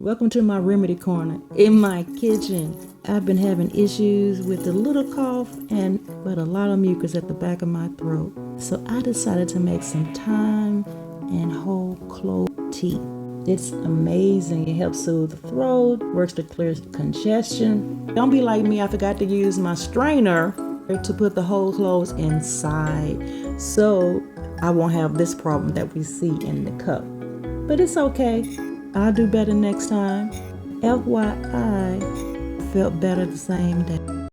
Welcome to my remedy corner in my kitchen. I've been having issues with a little cough but a lot of mucus at the back of my throat. So I decided to make some thyme and whole clove tea. It's amazing. It helps soothe the throat, works to clear congestion. Don't be like me, I forgot to use my strainer to put the whole cloves inside. So I won't have this problem that we see in the cup. But it's okay. I'll do better next time. FYI, felt better the same day.